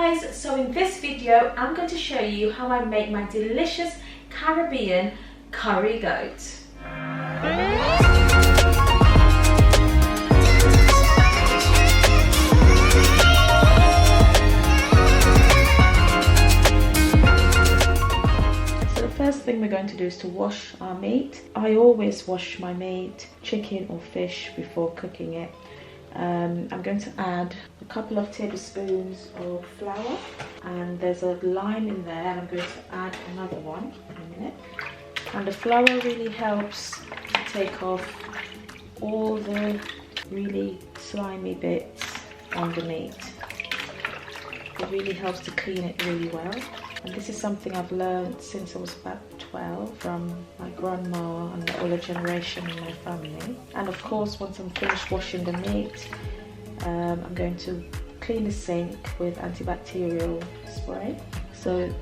guys, so in this video I'm going to show you how I make my delicious Caribbean curry goat. So the first thing we're going to do is to wash our meat. I always wash my meat, chicken or fish, before cooking it. I'm going to add a couple of tablespoons of flour, and there's a lime in there, and I'm going to add another one in a minute. And the flour really helps to take off all the really slimy bits on the meat. It really helps to clean it really well. And this is something I've learned since I was about 12 from my grandma and the older generation in my family. And of course, once I'm finished washing the meat, I'm going to clean the sink with antibacterial spray. So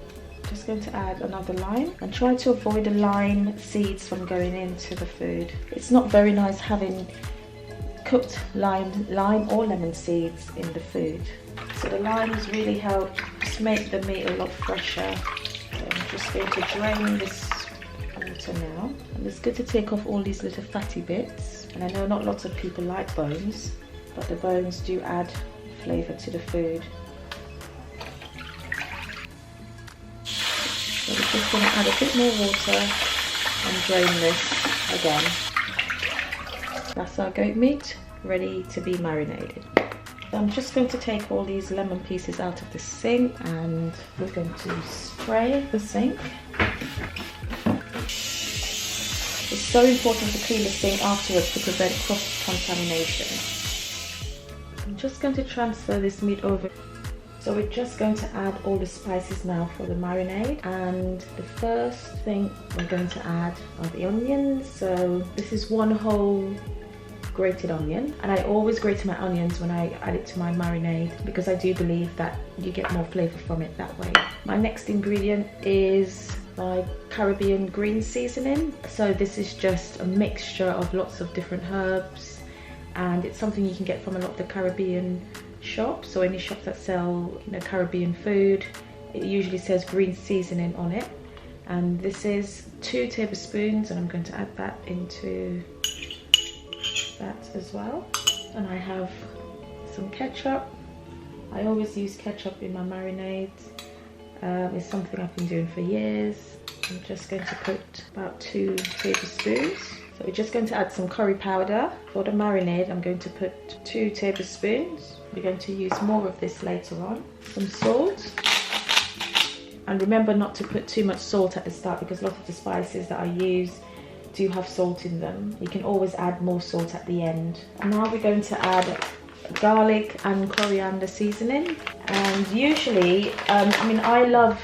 just going to add another lime, and try to avoid the lime seeds from going into the food. It's not very nice having cooked lime or lemon seeds in the food. So the limes really help just make the meat a lot fresher. So I'm just going to drain this water now. And it's good to take off all these little fatty bits. And I know not lots of people like bones, but the bones do add flavour to the food. So we're just going to add a bit more water and drain this again. That's our goat meat ready to be marinated. So I'm just going to take all these lemon pieces out of the sink, and we're going to spray the sink. It's so important to clean the sink afterwards to prevent cross-contamination. I'm just going to transfer this meat over. So we're just going to add all the spices now for the marinade, and the first thing we're going to add are the onions. So this is one whole grated onion, and I always grate my onions when I add it to my marinade because I do believe that you get more flavour from it that way. My next ingredient is my Caribbean green seasoning. So this is just a mixture of lots of different herbs, and it's something you can get from a lot of the Caribbean shops, or any shops that sell, you know, Caribbean food. It usually says green seasoning on it, and this is 2 tablespoons, and I'm going to add that into that as well. And I have some ketchup. I always use ketchup in my marinades. It's something I've been doing for years. I'm just going to put about 2 tablespoons. So we're just going to add some curry powder. For the marinade, I'm going to put 2 tablespoons. We're going to use more of this later on. Some salt. And remember not to put too much salt at the start, because a lot of the spices that I use do have salt in them. You can always add more salt at the end. And now we're going to add garlic and coriander seasoning. And usually, I love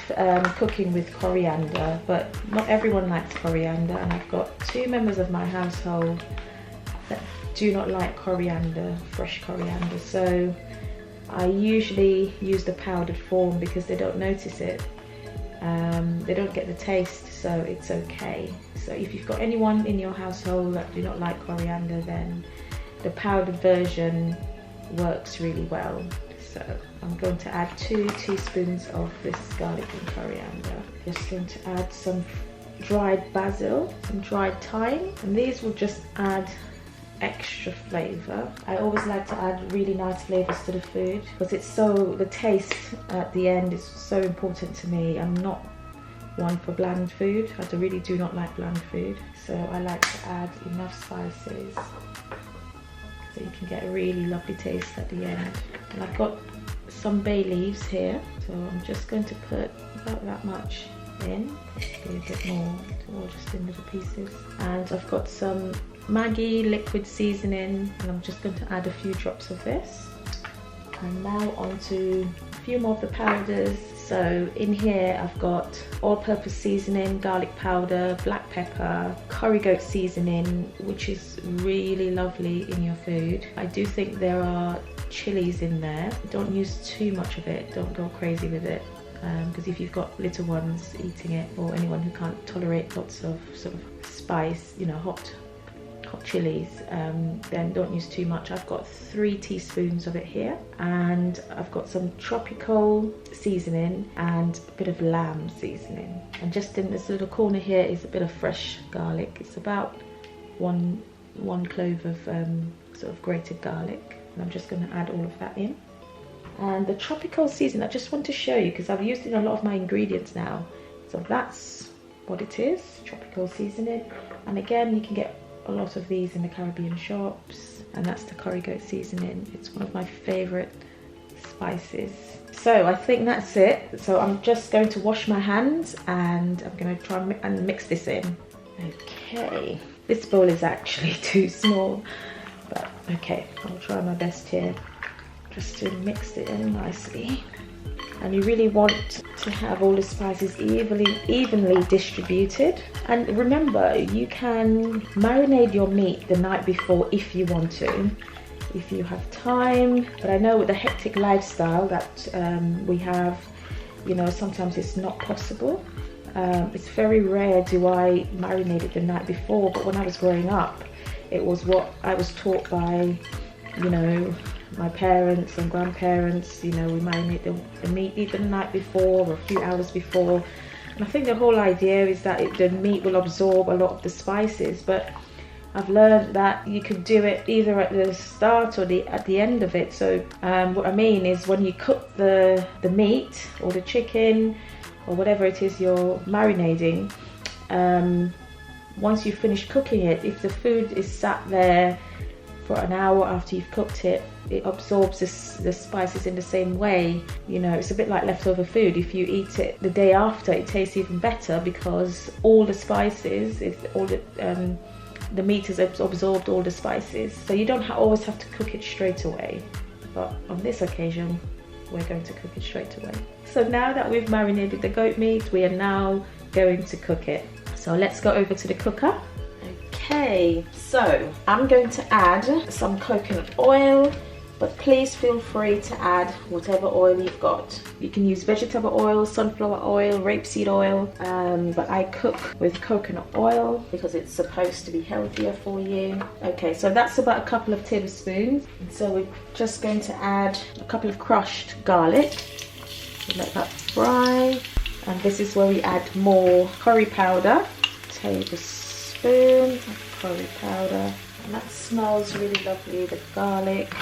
cooking with coriander, but not everyone likes coriander, and I've got 2 members of my household that do not like coriander, fresh coriander. So I usually use the powdered form because they don't notice it. They don't get the taste, so it's okay. So if you've got anyone in your household that do not like coriander, then the powdered version works really well. So I'm going to add 2 teaspoons of this garlic and coriander. Just going to add some dried basil, some dried thyme, and these will just add extra flavour. I always like to add really nice flavours to the food because the taste at the end is so important to me. I'm not one for bland food. I really do not like bland food, so I like to add enough spices so you can get a really lovely taste at the end. And I've got some bay leaves here, so I'm just going to put about that much in, a bit more, or just in little pieces. And I've got some Maggi liquid seasoning, and I'm just going to add a few drops of this. And now onto a few more of the powders. So in here I've got all-purpose seasoning, garlic powder, black pepper, curry goat seasoning, which is really lovely in your food. I do think there are chilies in there. Don't use too much of it, don't go crazy with it, because if you've got little ones eating it, or anyone who can't tolerate lots of sort of spice, you know, hot hot chilies, then don't use too much. I've got 3 teaspoons of it here, and I've got some tropical seasoning and a bit of lamb seasoning. And just in this little corner here is a bit of fresh garlic. It's about one clove of sort of grated garlic, and I'm just going to add all of that in. And the tropical seasoning, I just want to show you because I've used it in a lot of my ingredients now. So that's what it is, tropical seasoning. And again, you can get a lot of these in the Caribbean shops, and that's the curry goat seasoning. It's one of my favorite spices. So I think that's it. So I'm just going to wash my hands, and I'm going to try and mix this in. Okay, this bowl is actually too small, but okay, I'll try my best here just to mix it in nicely. And you really want to have all the spices evenly distributed. And remember, you can marinate your meat the night before if you want to, if you have time. But I know with the hectic lifestyle that we have, you know, sometimes it's not possible. It's very rare do I marinate it the night before, but when I was growing up, it was what I was taught by, you know, my parents and grandparents. You know, we marinate the meat either the night before or a few hours before. And I think the whole idea is that the meat will absorb a lot of the spices, but I've learned that you could do it either at the start or at the end of it. So what I mean is when you cook the meat or the chicken or whatever it is you're marinating, once you finish cooking it, if the food is sat there for an hour after you've cooked it, it absorbs the spices in the same way. You know, it's a bit like leftover food. If you eat it the day after, it tastes even better because all the spices, the meat has absorbed all the spices. So you don't always have to cook it straight away. But on this occasion, we're going to cook it straight away. So now that we've marinated the goat meat, we are now going to cook it. So let's go over to the cooker. Okay, so I'm going to add some coconut oil, but please feel free to add whatever oil you've got. You can use vegetable oil, sunflower oil, rapeseed oil, but I cook with coconut oil because it's supposed to be healthier for you. Okay, so that's about a couple of tablespoons. And so we're just going to add a couple of crushed garlic. Let that fry. And this is where we add more curry powder, tablespoon of curry powder. And that smells really lovely, the garlic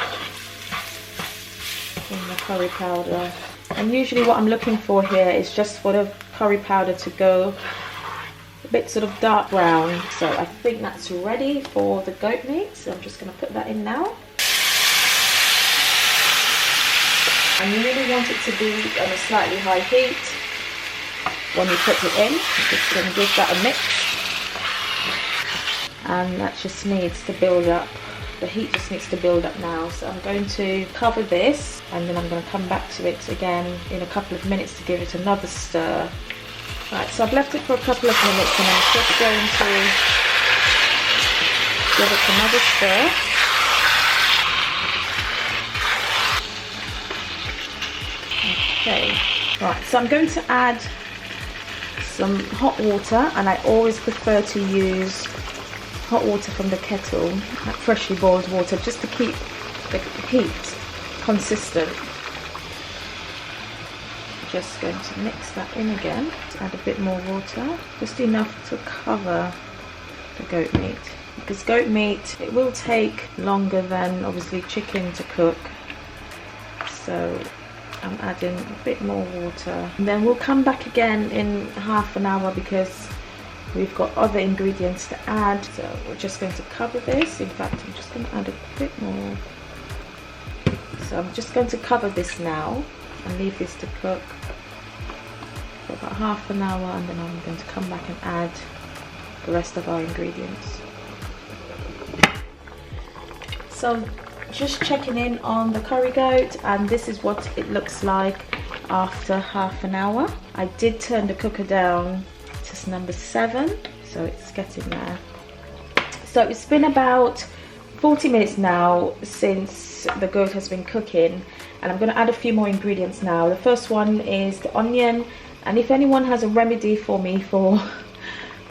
and the curry powder. And usually what I'm looking for here is just for the curry powder to go a bit sort of dark brown. So I think that's ready for the goat meat. So I'm just going to put that in now. And you really want it to be on a slightly high heat when you put it in. I'm just going to give that a mix. And that just needs to build up. The heat just needs to build up now. So I'm going to cover this, and then I'm going to come back to it again in a couple of minutes to give it another stir. Right, so I've left it for a couple of minutes, and I'm just going to give it another stir. Okay, right, so I'm going to add some hot water, and I always prefer to use hot water from the kettle, like freshly boiled water, just to keep the heat consistent. Just going to mix that in again. Add a bit more water, just enough to cover the goat meat, because goat meat, it will take longer than obviously chicken to cook. So I'm adding a bit more water, and then we'll come back again in half an hour because we've got other ingredients to add. So we're just going to cover this. In fact, I'm just going to add a bit more. So I'm just going to cover this now and leave this to cook for about half an hour, and then I'm going to come back and add the rest of our ingredients. So just checking in on the curry goat, and this is what it looks like after half an hour. I did turn the cooker down to number 7, so it's getting there. So it's been about 40 minutes now since the goat has been cooking, and I'm going to add a few more ingredients now. The first one is the onion, and if anyone has a remedy for me for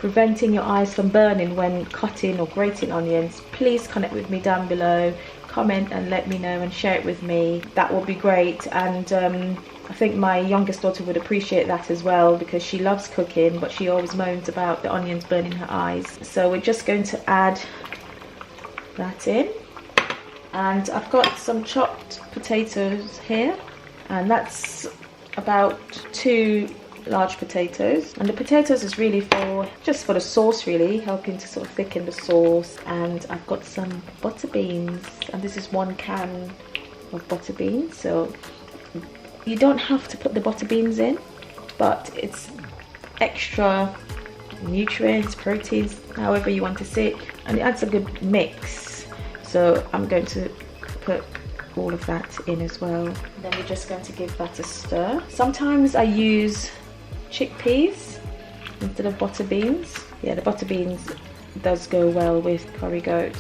preventing your eyes from burning when cutting or grating onions, please connect with me down below, comment and let me know and share it with me. That will be great. And I think my youngest daughter would appreciate that as well, because she loves cooking but she always moans about the onions burning her eyes. So we're just going to add that in, and I've got some chopped potatoes here, and that's about 2 large potatoes, and the potatoes is really just for the sauce, really helping to sort of thicken the sauce. And I've got some butter beans, and this is 1 can of butter beans. So you don't have to put the butter beans in, but it's extra nutrients, proteins, however you want to see it, and it adds a good mix. So I'm going to put all of that in as well. Then we're just going to give that a stir. Sometimes I use chickpeas instead of butter beans. Yeah, the butter beans does go well with curry goat.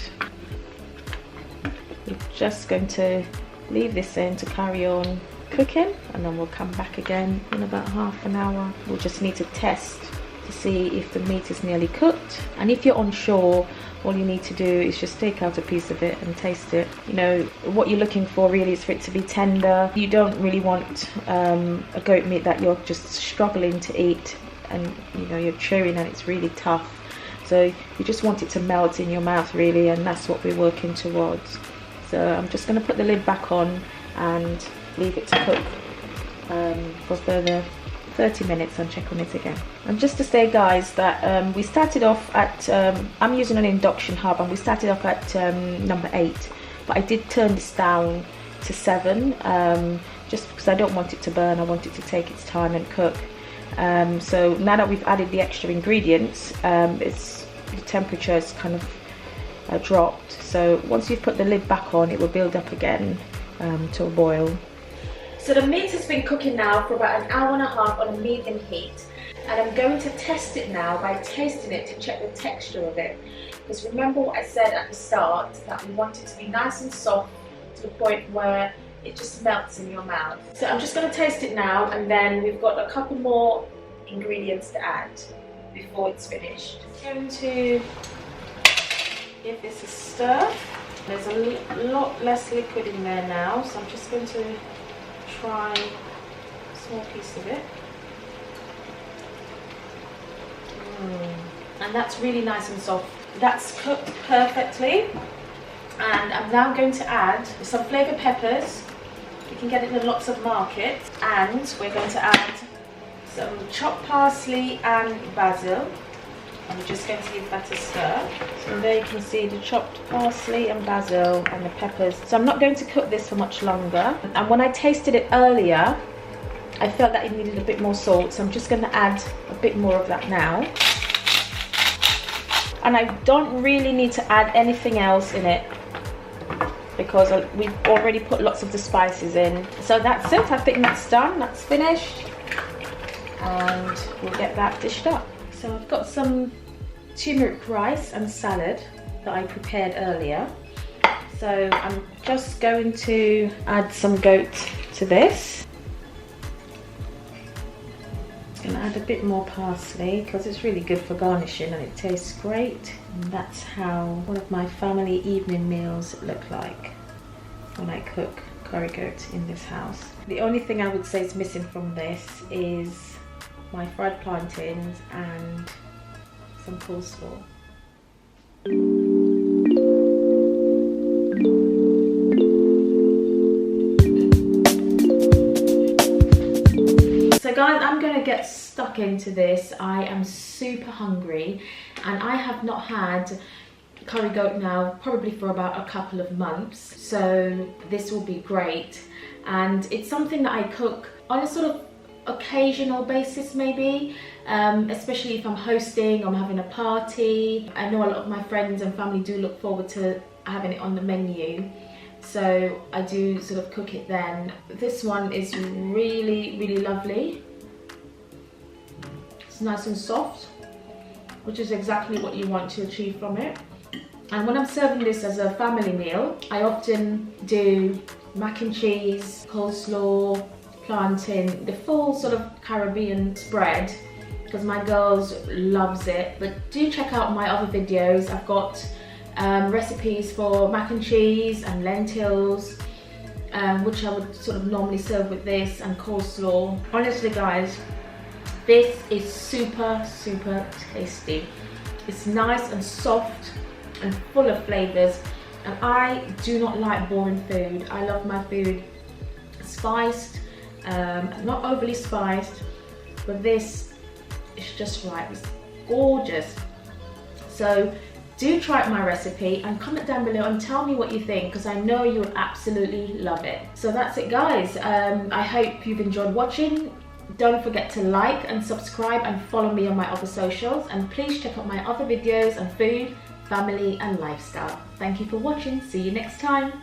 We're just going to leave this in to carry on cooking, and then we'll come back again in about half an hour. We'll just need to test to see if the meat is nearly cooked, and if you're unsure, all you need to do is just take out a piece of it and taste it. You know, what you're looking for really is for it to be tender. You don't really want a goat meat that you're just struggling to eat and you know you're chewing and it's really tough. So you just want it to melt in your mouth really, and that's what we're working towards. So I'm just going to put the lid back on and leave it to cook for further 30 minutes and check on it again. And just to say guys that we started off at I'm using an induction hob, and we started off at number 8, but I did turn this down to 7 just because I don't want it to burn. I want it to take its time and cook. So now that we've added the extra ingredients, the temperature is kind of dropped. So once you've put the lid back on, it will build up again to a boil. So the meat has been cooking now for about 1.5 hours on a medium heat, and I'm going to test it now by tasting it to check the texture of it. Because remember what I said at the start, that we want it to be nice and soft to the point where it just melts in your mouth. So I'm just going to taste it now, and then we've got a couple more ingredients to add before it's finished. I'm going to give this a stir. There's a lot less liquid in there now, so I'm just going to try a small piece of it. And that's really nice and soft. That's cooked perfectly. And I'm now going to add some flavor peppers. You can get it in lots of markets. And we're going to add some chopped parsley and basil. And we're just going to give that a stir. So there you can see the chopped parsley and basil and the peppers. So I'm not going to cook this for much longer. And when I tasted it earlier, I felt that it needed a bit more salt. So I'm just going to add a bit more of that now. And I don't really need to add anything else in it, because we've already put lots of the spices in. So that's it. I think that's done. That's finished. And we'll get that dished up. So I've got some turmeric rice and salad that I prepared earlier. So I'm just going to add some goat to this. I'm going to add a bit more parsley because it's really good for garnishing and it tastes great. And that's how one of my family evening meals look like when I cook curry goat in this house. The only thing I would say is missing from this is my fried plantains and some coleslaw. So guys, I'm going to get stuck into this. I am super hungry and I have not had curry goat now probably for about a couple of months. So this will be great, and it's something that I cook on a sort of occasional basis maybe, especially if I'm hosting, I'm having a party. I know a lot of my friends and family do look forward to having it on the menu, so I do sort of cook it then. This one is really lovely. It's nice and soft, which is exactly what you want to achieve from it. And when I'm serving this as a family meal, I often do mac and cheese, coleslaw, plantain, the full sort of Caribbean spread, because my girls loves it. But do check out my other videos. I've got recipes for mac and cheese and lentils, which I would sort of normally serve with this, and coleslaw. Honestly guys, this is super tasty. It's nice and soft and full of flavors, and I do not like boring food. I love my food spiced, not overly spiced, but this is just right. It's gorgeous. So do try my recipe and comment down below and tell me what you think, because I know you would absolutely love it. So that's it guys. I hope you've enjoyed watching. Don't forget to like and subscribe and follow me on my other socials, and please check out my other videos on food, family and lifestyle. Thank you for watching. See you next time.